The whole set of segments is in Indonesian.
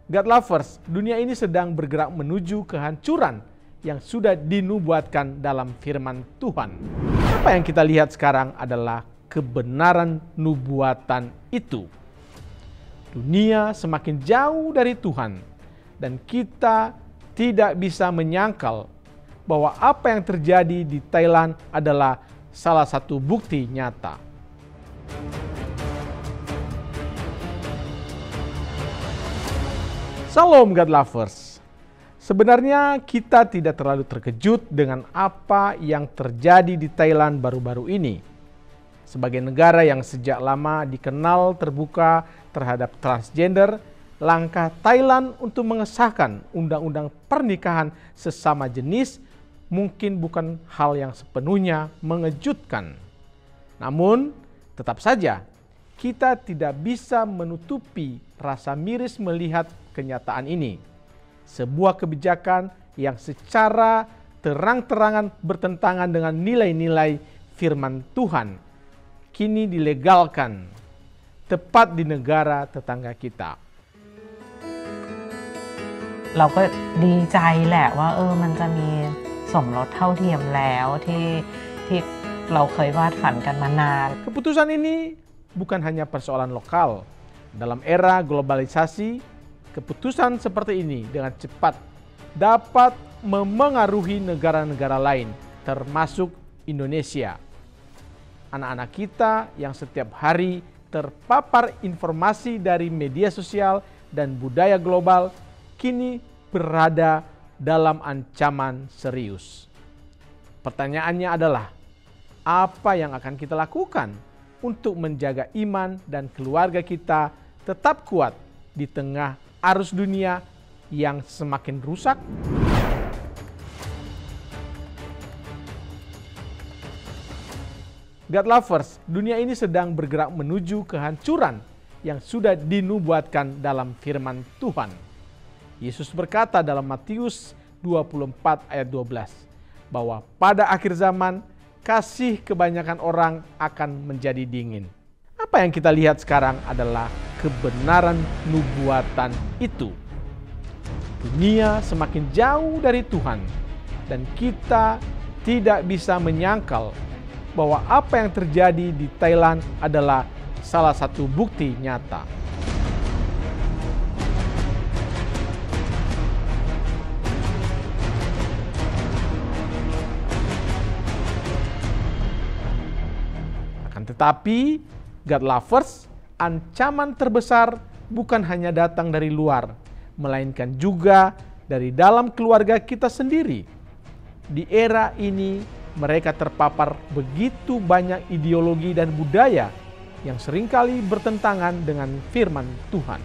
God lovers, dunia ini sedang bergerak menuju kehancuran yang sudah dinubuatkan dalam firman Tuhan. Apa yang kita lihat sekarang adalah kebenaran nubuatan itu. Dunia semakin jauh dari Tuhan dan kita tidak bisa menyangkal bahwa apa yang terjadi di Thailand adalah salah satu bukti nyata. Shalom God lovers. Sebenarnya kita tidak terlalu terkejut dengan apa yang terjadi di Thailand baru-baru ini. Sebagai negara yang sejak lama dikenal terbuka terhadap transgender, langkah Thailand untuk mengesahkan undang-undang pernikahan sesama jenis mungkin bukan hal yang sepenuhnya mengejutkan. Namun, tetap saja kita tidak bisa menutupi rasa miris melihat kenyataan ini. Sebuah kebijakan yang secara terang-terangan bertentangan dengan nilai-nilai firman Tuhan kini dilegalkan tepat di negara tetangga kita. เราก็ดีใจแหละว่ามันจะมีสมรสเท่าเทียมแล้วที่เราเคยวาดฝันกันมานาน Keputusan ini bukan hanya persoalan lokal. Dalam era globalisasi, keputusan seperti ini dengan cepat dapat memengaruhi negara-negara lain, termasuk Indonesia. Anak-anak kita yang setiap hari terpapar informasi dari media sosial dan budaya global kini berada dalam ancaman serius. Pertanyaannya adalah, apa yang akan kita lakukan untuk menjaga iman dan keluarga kita tetap kuat di tengah arus dunia yang semakin rusak? God lovers, dunia ini sedang bergerak menuju kehancuran yang sudah dinubuatkan dalam firman Tuhan. Yesus berkata dalam Matius 24 ayat 12 bahwa pada akhir zaman kasih kebanyakan orang akan menjadi dingin. Apa yang kita lihat sekarang adalah kebenaran nubuatan itu. Dunia semakin jauh dari Tuhan dan kita tidak bisa menyangkal bahwa apa yang terjadi di Thailand adalah salah satu bukti nyata. Tetapi, God lovers, ancaman terbesar bukan hanya datang dari luar, melainkan juga dari dalam keluarga kita sendiri. Di era ini, mereka terpapar begitu banyak ideologi dan budaya yang seringkali bertentangan dengan firman Tuhan.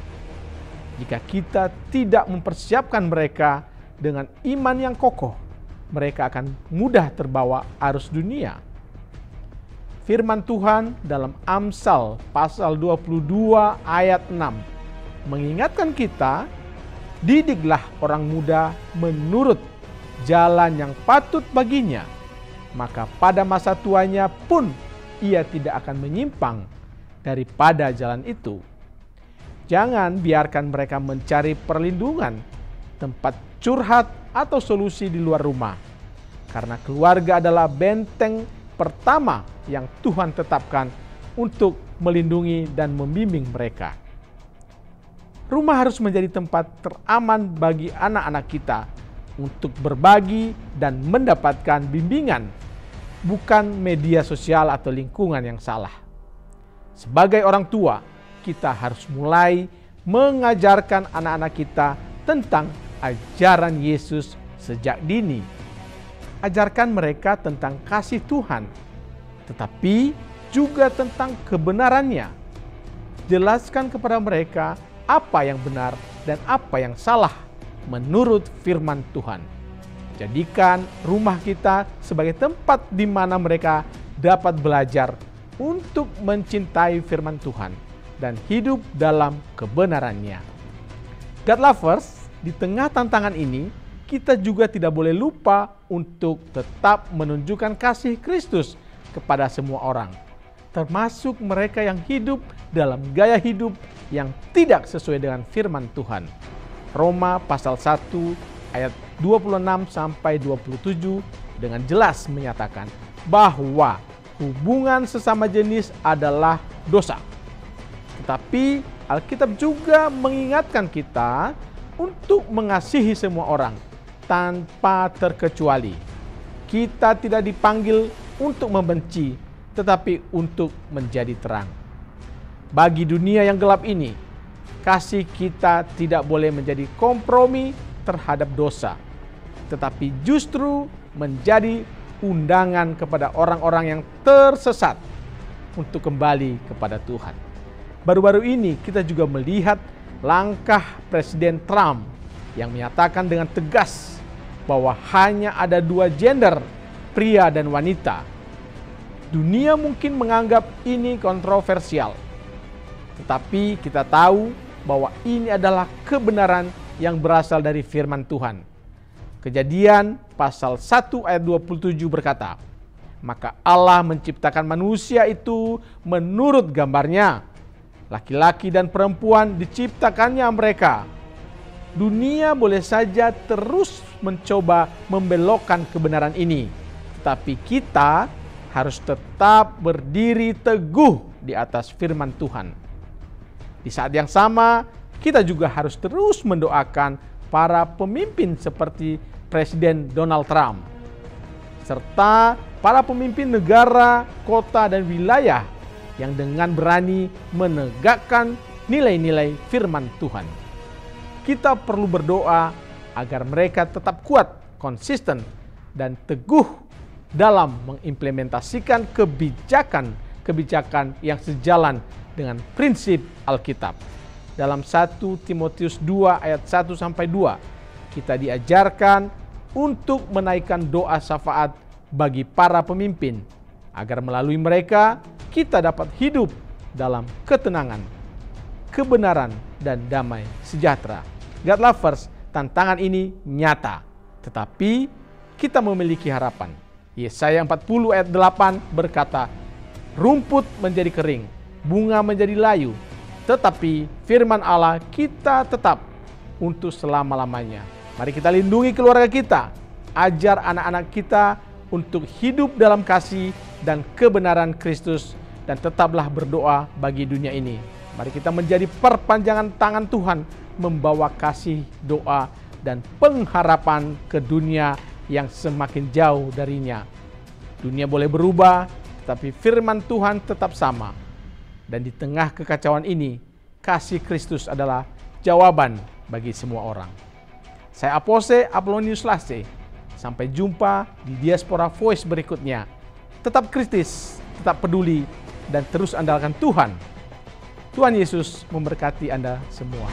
Jika kita tidak mempersiapkan mereka dengan iman yang kokoh, mereka akan mudah terbawa arus dunia. Firman Tuhan dalam Amsal pasal 22 ayat 6 mengingatkan kita, didiklah orang muda menurut jalan yang patut baginya, maka pada masa tuanya pun ia tidak akan menyimpang daripada jalan itu. Jangan biarkan mereka mencari perlindungan, tempat curhat atau solusi di luar rumah, karena keluarga adalah benteng pertama yang Tuhan tetapkan untuk melindungi dan membimbing mereka. Rumah harus menjadi tempat teraman bagi anak-anak kita untuk berbagi dan mendapatkan bimbingan, bukan media sosial atau lingkungan yang salah. Sebagai orang tua, kita harus mulai mengajarkan anak-anak kita tentang ajaran Yesus sejak dini. Ajarkan mereka tentang kasih Tuhan, tetapi juga tentang kebenarannya. Jelaskan kepada mereka apa yang benar dan apa yang salah menurut firman Tuhan. Jadikan rumah kita sebagai tempat di mana mereka dapat belajar untuk mencintai firman Tuhan dan hidup dalam kebenarannya. God lovers, di tengah tantangan ini, kita juga tidak boleh lupa untuk tetap menunjukkan kasih Kristus kepada semua orang, termasuk mereka yang hidup dalam gaya hidup yang tidak sesuai dengan firman Tuhan. Roma pasal 1 ayat 26 sampai 27 dengan jelas menyatakan bahwa hubungan sesama jenis adalah dosa. Tetapi Alkitab juga mengingatkan kita untuk mengasihi semua orang tanpa terkecuali. Kita tidak dipanggil untuk membenci, tetapi untuk menjadi terang. Bagi dunia yang gelap ini, kasih kita tidak boleh menjadi kompromi terhadap dosa, tetapi justru menjadi undangan kepada orang-orang yang tersesat untuk kembali kepada Tuhan. Baru-baru ini kita juga melihat langkah Presiden Trump yang menyatakan dengan tegas bahwa hanya ada 2 gender, pria dan wanita. Dunia mungkin menganggap ini kontroversial, tetapi kita tahu bahwa ini adalah kebenaran yang berasal dari firman Tuhan. Kejadian pasal 1 ayat 27 berkata, "Maka Allah menciptakan manusia itu menurut gambarnya. Laki-laki dan perempuan diciptakannya mereka." Dunia boleh saja terus mencoba membelokkan kebenaran ini, tetapi kita harus tetap berdiri teguh di atas firman Tuhan. Di saat yang sama, kita juga harus terus mendoakan para pemimpin seperti Presiden Donald Trump, serta para pemimpin negara, kota, dan wilayah yang dengan berani menegakkan nilai-nilai firman Tuhan. Kita perlu berdoa agar mereka tetap kuat, konsisten, dan teguh dalam mengimplementasikan kebijakan yang sejalan dengan prinsip Alkitab. Dalam 1 Timotius 2 ayat 1-2, kita diajarkan untuk menaikkan doa syafaat bagi para pemimpin, agar melalui mereka kita dapat hidup dalam ketenangan, kebenaran, dan damai sejahtera. God lovers, tantangan ini nyata, tetapi kita memiliki harapan. Yesaya 40 ayat 8 berkata, "Rumput menjadi kering, bunga menjadi layu, tetapi firman Allah kita tetap untuk selama-lamanya." Mari kita lindungi keluarga kita, ajar anak-anak kita untuk hidup dalam kasih dan kebenaran Kristus, dan tetaplah berdoa bagi dunia ini. Mari kita menjadi perpanjangan tangan Tuhan, membawa kasih, doa, dan pengharapan ke dunia yang semakin jauh darinya. Dunia boleh berubah, tetapi firman Tuhan tetap sama. Dan di tengah kekacauan ini, kasih Kristus adalah jawaban bagi semua orang. Saya Apose Apollonius Lasse. Sampai jumpa di Diaspora Voice berikutnya. Tetap kritis, tetap peduli, dan terus andalkan Tuhan. Tuhan Yesus memberkati Anda semua.